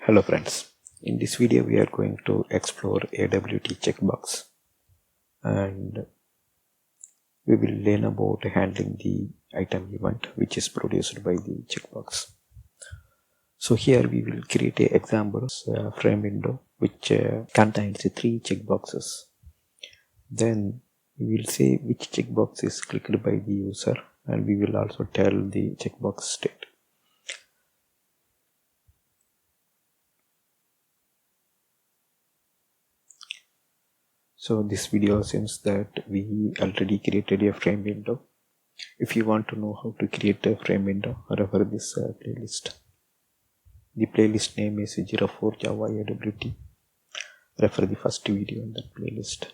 Hello friends, in this video we are going to explore AWT Checkbox and we will learn about handling the item event which is produced by the checkbox. So here we will create an example frame window which contains 3 checkboxes. Then we will say which checkbox is clicked by the user and we will also tell the checkbox state. So this video assumes that we already created a frame window. If you want to know how to create a frame window, refer this playlist. The playlist name is 04 Java AWT. Refer the first video in that playlist.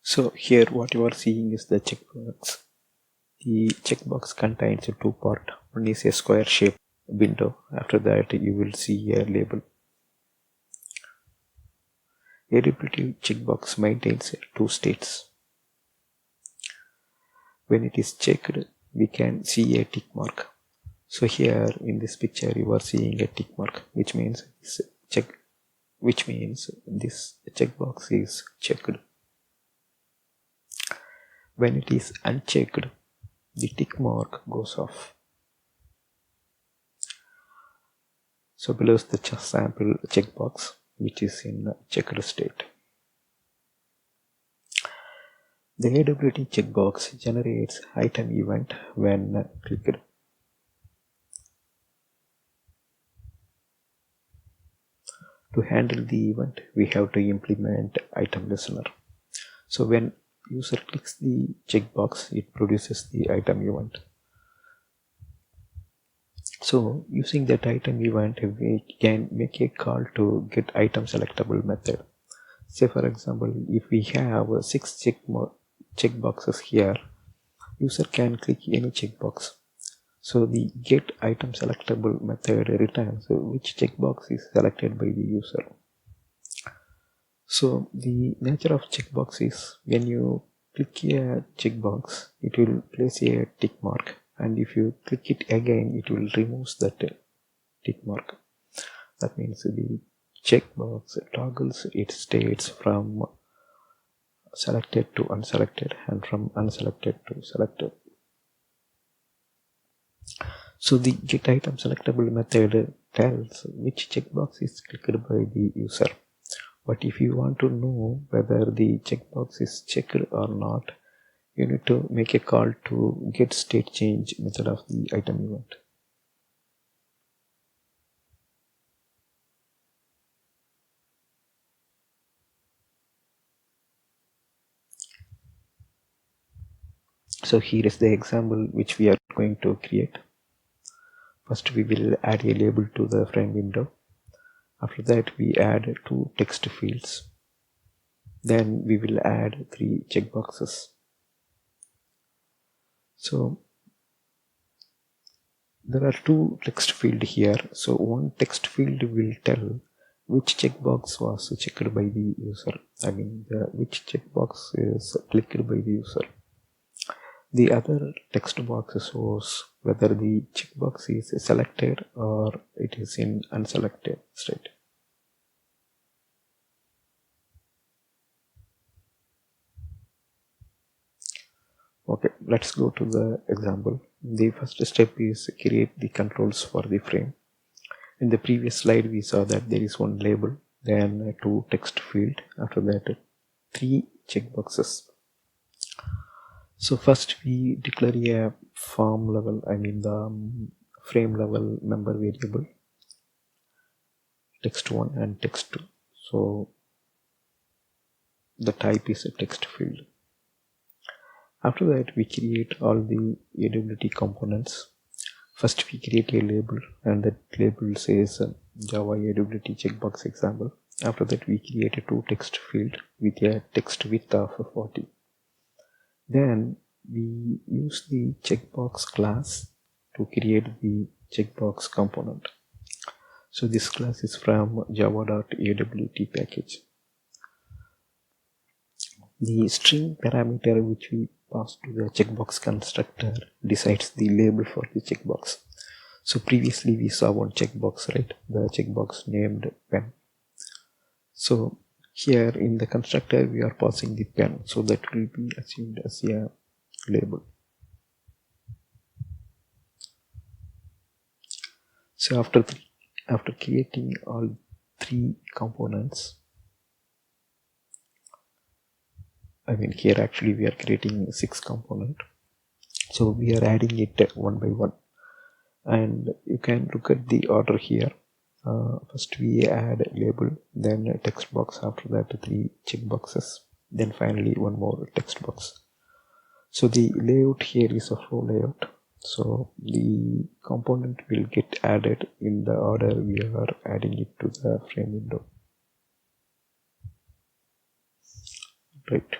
So here what you are seeing is the checkbox. The checkbox contains 2 parts. One is a square shape window. After that you will see a label. AWT checkbox maintains 2 states. When it is checked, we can see a tick mark. So here in this picture you are seeing a tick mark, which means this checkbox is checked. When it is unchecked, the tick mark goes off. So below is the sample checkbox which is in checked state. The AWT checkbox generates item event when clicked. To handle the event, we have to implement ItemListener. So when user clicks the checkbox, it produces the item event. So using that item event, we can make a call to get item selectable method. Say for example, if we have 6 checkboxes here, user can click any checkbox. So the get item selectable method returns which checkbox is selected by the user. So the nature of checkbox is when you click a checkbox, it will place a tick mark, and if you click it again, it will remove that tick mark. That means the checkbox toggles its states from selected to unselected and from unselected to selected. So the get item selectable method tells which checkbox is clicked by the user. But if you want to know whether the checkbox is checked or not, you need to make a call to get state change method of the item event. So here is the example which we are going to create. First we will add a label to the frame window. After that we add 2 text fields. Then we will add 3 checkboxes. So there are 2 text fields here. So one text field will tell which checkbox was checked by the user. Which checkbox is clicked by the user. The other text box shows whether the checkbox is selected or it is in unselected state. Okay, let's go to the example. The first step is create the controls for the frame. In the previous slide we saw that there is one label, then 2 text field, after that 3 checkboxes. So first we declare a form level, the frame level member variable, text1 and text2. So the type is a text field. After that we create all the AWT components. First we create a label and that label says Java AWT checkbox example. After that we create a 2 text field with a text width of 40. Then we use the checkbox class to create the checkbox component. So this class is from java.awt package. The string parameter which we pass to the checkbox constructor decides the label for the checkbox. So previously we saw one checkbox, right? The checkbox named pen. So here in the constructor we are passing the pen, so that will be assumed as a label. So after creating all 3 components, here actually we are creating 6 components, so we are adding it one by one, and you can look at the order here. First we add label, then a text box, after that 3 checkboxes, then finally one more text box. So the layout here is a flow layout, so the component will get added in the order we are adding it to the frame window. Right.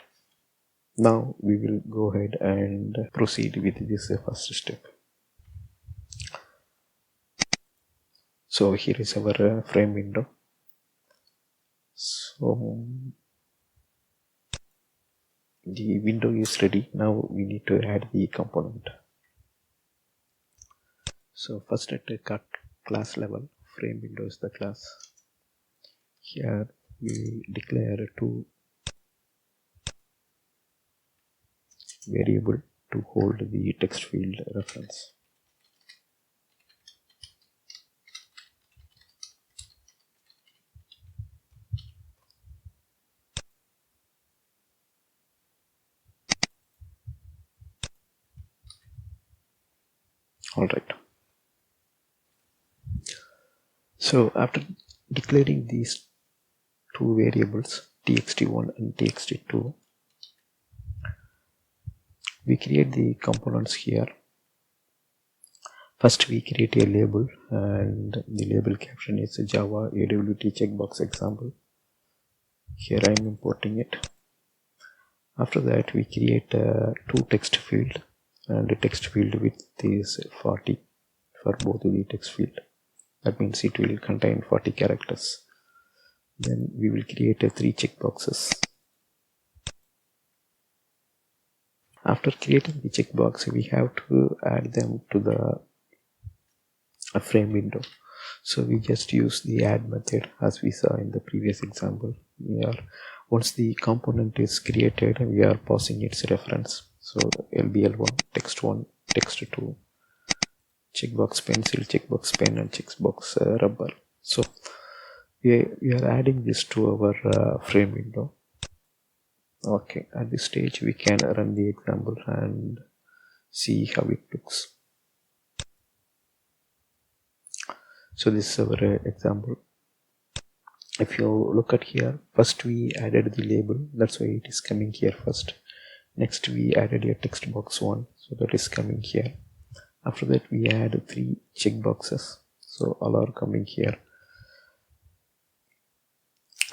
Now we will go ahead and proceed with this first step. So here is our frame window. So the window is ready. Now we need to add the component. So first at the class level, frame window is the class. Here we declare 2 variable to hold the text field reference. Alright. So after declaring these 2 variables, txt1 and txt2, we create the components here. First we create a label, and the label caption is Java AWT Checkbox example. Here I am importing it. After that we create 2 text field, and the text field width is 40 for both the text field. That means it will contain 40 characters. Then we will create 3 checkboxes. After creating the checkbox, we have to add them to the frame window. So we just use the add method as we saw in the previous example. Once the component is created, we are passing its reference. So LBL1, text1, text2, checkbox pencil, checkbox pen, and checkbox rubber. So we are adding this to our frame window. Okay, at this stage we can run the example and see how it looks. So this is our example. If you look at here, first we added the label, that's why it is coming here first. Next we added a text box 1, so that is coming here. After that we add 3 checkboxes, so all are coming here.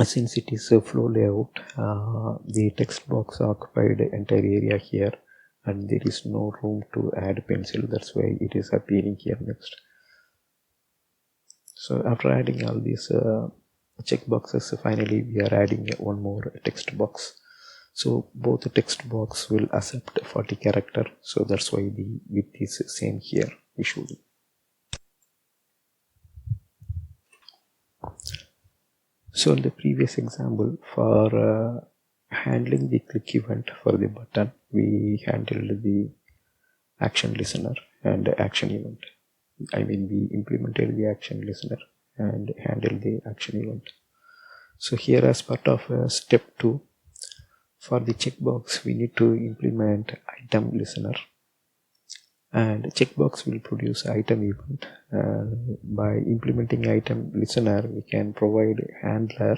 Since it is a flow layout, the text box occupied the entire area here, and there is no room to add pencil, that's why it is appearing here next. So after adding all these checkboxes, finally we are adding one more text box. So both the text box will accept 40 character, so that's why the width is same here visually. So in the previous example, for handling the click event for the button, we handled the action listener and action event. We implemented the action listener and handled the action event. So here, as part of step 2, for the checkbox we need to implement item listener, and checkbox will produce item event. By implementing item listener, we can provide handler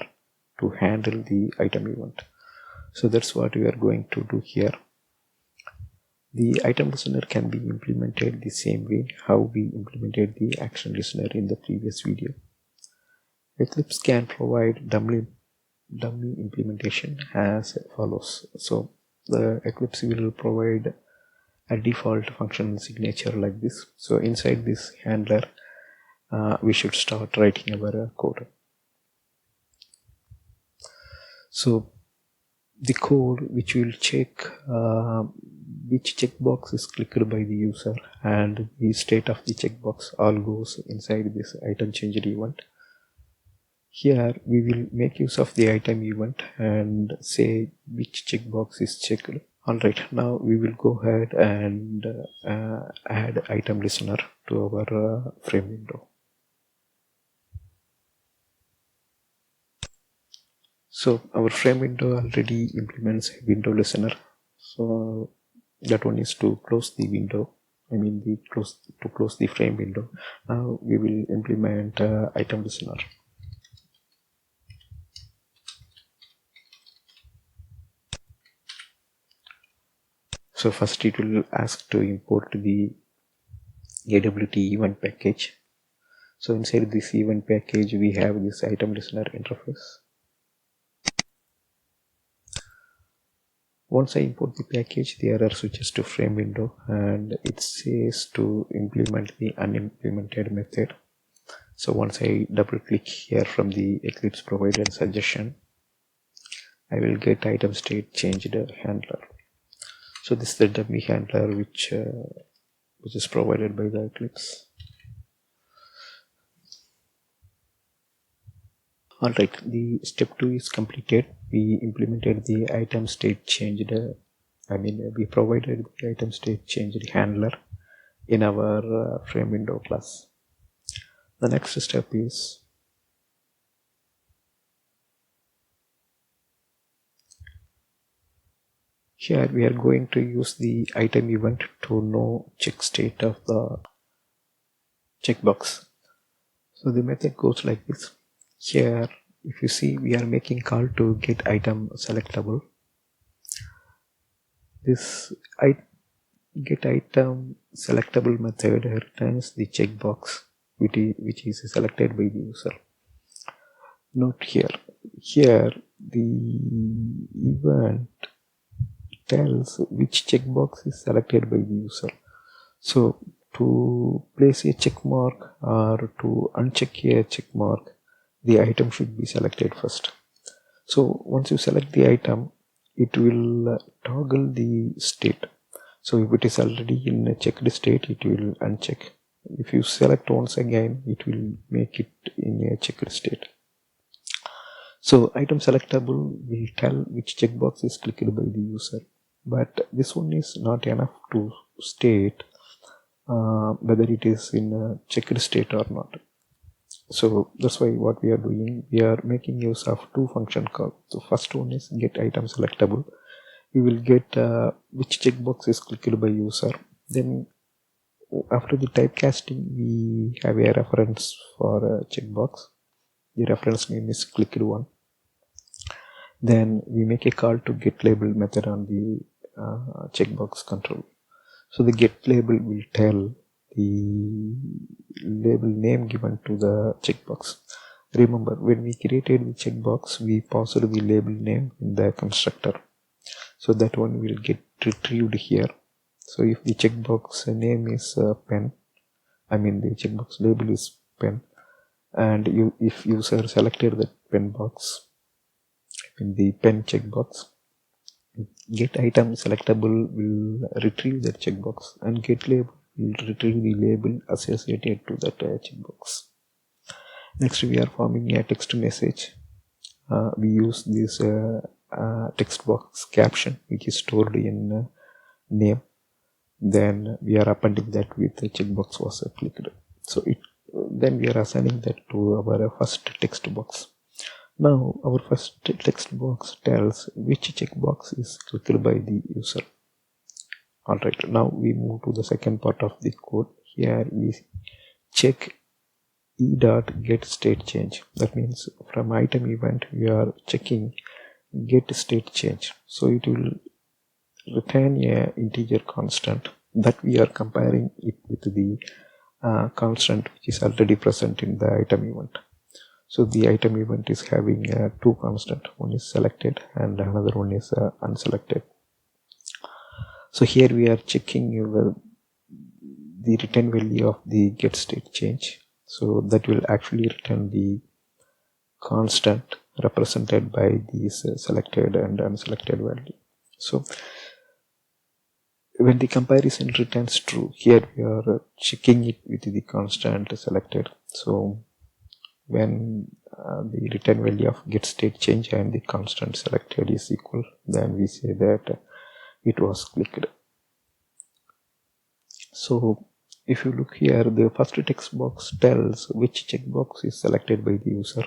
to handle the item event. So that's what we are going to do here. The item listener can be implemented the same way how we implemented the action listener in the previous video. Eclipse can provide dummy implementation as follows. So the Eclipse will provide a default function signature like this. So inside this handler, we should start writing our code. So the code which will check which checkbox is clicked by the user and the state of the checkbox all goes inside this item changed event. Here we will make use of the item event and say which checkbox is checked. Alright, now we will go ahead and add item listener to our frame window. So our frame window already implements window listener. So that one is to close the window. I mean to close the frame window. Now we will implement item listener. So first it will ask to import the AWT event package. So inside this event package we have this item listener interface. Once I import the package, the error switches to frame window and it says to implement the unimplemented method. So once I double click here from the Eclipse provided suggestion, I will get item state changed handler. So this is the dummy handler which is provided by the Eclipse. Alright, the step 2 is completed. We implemented the item state changed, we provided the item state changed handler in our frame window class. The next step is here we are going to use the item event to know check state of the checkbox. So the method goes like this. Here if you see we are making call to get item selectable. This get item selectable method returns the checkbox which is selected by the user. Note here the event tells which checkbox is selected by the user. So to place a check mark or to uncheck a check mark, the item should be selected first. So once you select the item, it will toggle the state. So if it is already in a checked state, it will uncheck. If you select once again, it will make it in a checked state. So item selectable will tell which checkbox is clicked by the user. But this one is not enough to state whether it is in a checked state or not. So that's why what we are doing, we are making use of two function calls. The first one is get item selectable. We will get which checkbox is clicked by user. Then after the typecasting, we have a reference for a checkbox. The reference name is clicked one. Then we make a call to get label method on the checkbox control. So the get label will tell the label name given to the checkbox. Remember, when we created the checkbox, we passed the label name in the constructor. So that one will get retrieved here. So if the checkbox name is pen, the checkbox label is pen, and if user selected the pen box, the pen checkbox, get item selectable will retrieve that checkbox and get label will retrieve the label associated to that checkbox. Next we are forming a text message. We use this text box caption which is stored in name. Then we are appending that with the checkbox was clicked. So then we are assigning that to our first text box. Now our first text box tells which checkbox is clicked by the user. Alright, now we move to the second part of the code. Here we check e.get state change. That means from item event we are checking get state change. So it will return a integer constant that we are comparing it with the constant which is already present in the item event. So the item event is having two constants. One is selected and another one is unselected. So here we are checking the return value of the get state change. So that will actually return the constant represented by these selected and unselected value. So when the comparison returns true, here we are checking it with the constant selected. So when the return value of get state change and the constant selected is equal, then we say that it was clicked. So if you look here, the first text box tells which checkbox is selected by the user.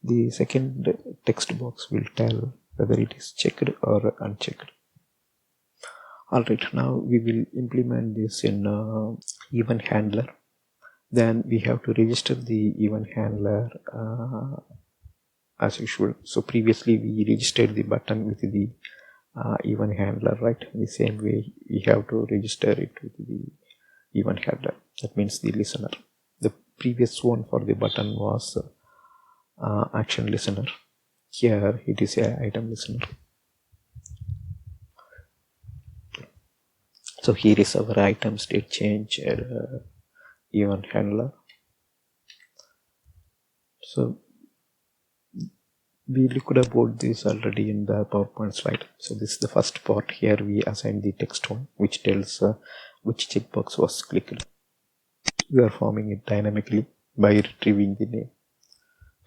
The second text box will tell whether it is checked or unchecked. Alright, now we will implement this in event handler. Then we have to register the event handler as usual. So previously we registered the button with the event handler, right? In the same way we have to register it with the event handler. That means the listener. The previous one for the button was action listener. Here it is a item listener. So here is our item state change event handler. So we looked about this already in the PowerPoint slide. So this is the first part. Here we assign the text one, which tells which checkbox was clicked. We are forming it dynamically by retrieving the name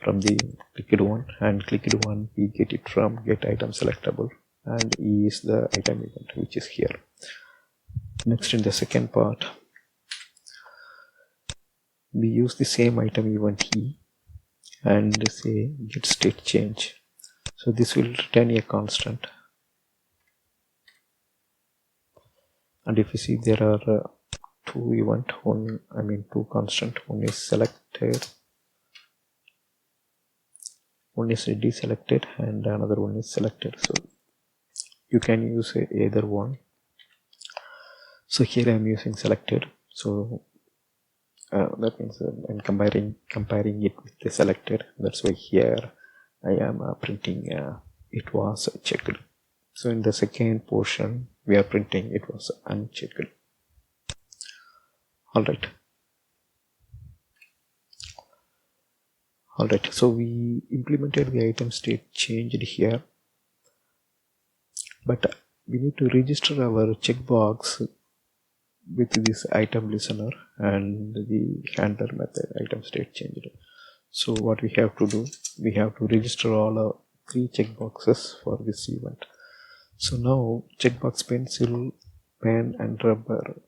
from the clicked one, and clicked one we get it from get item selectable, and E is the item event which is here. Next, in the second part, we use the same item event E and say get state change. So this will return a constant, and if you see there are two event, two constant. One is selected, one is deselected, and another one is selected. So you can use either one. So here I am using selected. So that means I'm comparing it with the selected. That's why here I am printing it was checked. So in the second portion we are printing it was unchecked. Alright, so we implemented the item state changed here, but we need to register our checkbox with this item listener and the handler method item state changed. So what we have to do, we have to register all our 3 checkboxes for this event. So now checkbox pencil, pen and rubber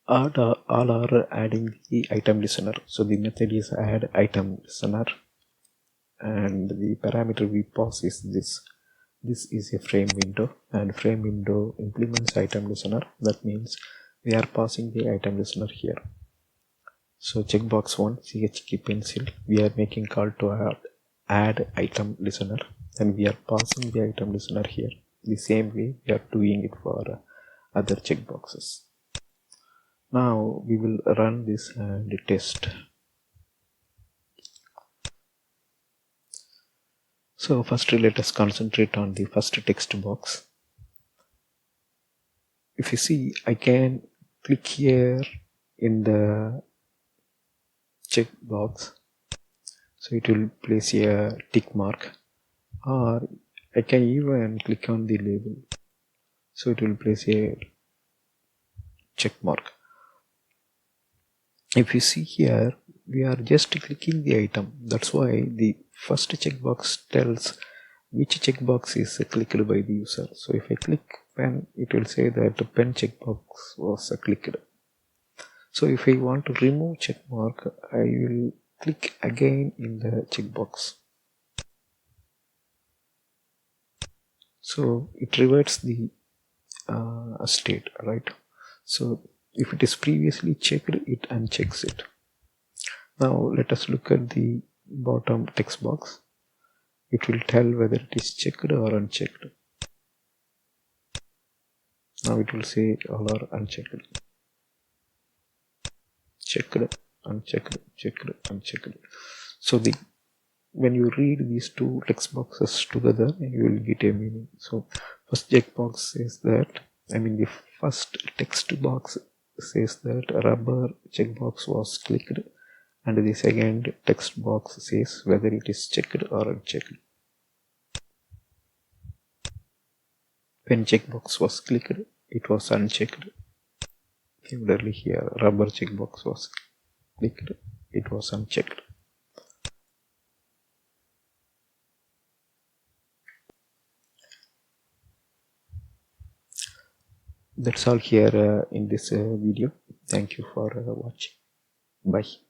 all are adding the item listener. So the method is add item listener, and the parameter we pass is this. This is a frame window, and frame window implements item listener. That means we are passing the item listener here. So checkbox 1 chkey pencil, we are making call to add item listener, and we are passing the item listener here. The same way we are doing it for other checkboxes. Now we will run this and test. So first let us concentrate on the first text box. If you see, I can click here in the checkbox, so it will place a tick mark, or I can even click on the label, so it will place a check mark. If you see here, we are just clicking the item. That's why the first checkbox tells which checkbox is clicked by the user. So if I click pen, it will say that the pen checkbox was clicked. So if I want to remove checkmark, I will click again in the checkbox. So it reverts the state, right? So if it is previously checked, it unchecks it. Now let us look at the bottom text box. It will tell whether it is checked or unchecked. Now it will say all are unchecked. Checked, unchecked, checked, unchecked. So when you read these two text boxes together, you will get a meaning. So first checkbox says that, the first text box says that rubber checkbox was clicked, and the second text box says whether it is checked or unchecked. When checkbox was clicked, it was unchecked. Similarly here, rubber checkbox was clicked, it was unchecked. That's all here in this video. Thank you for watching. Bye.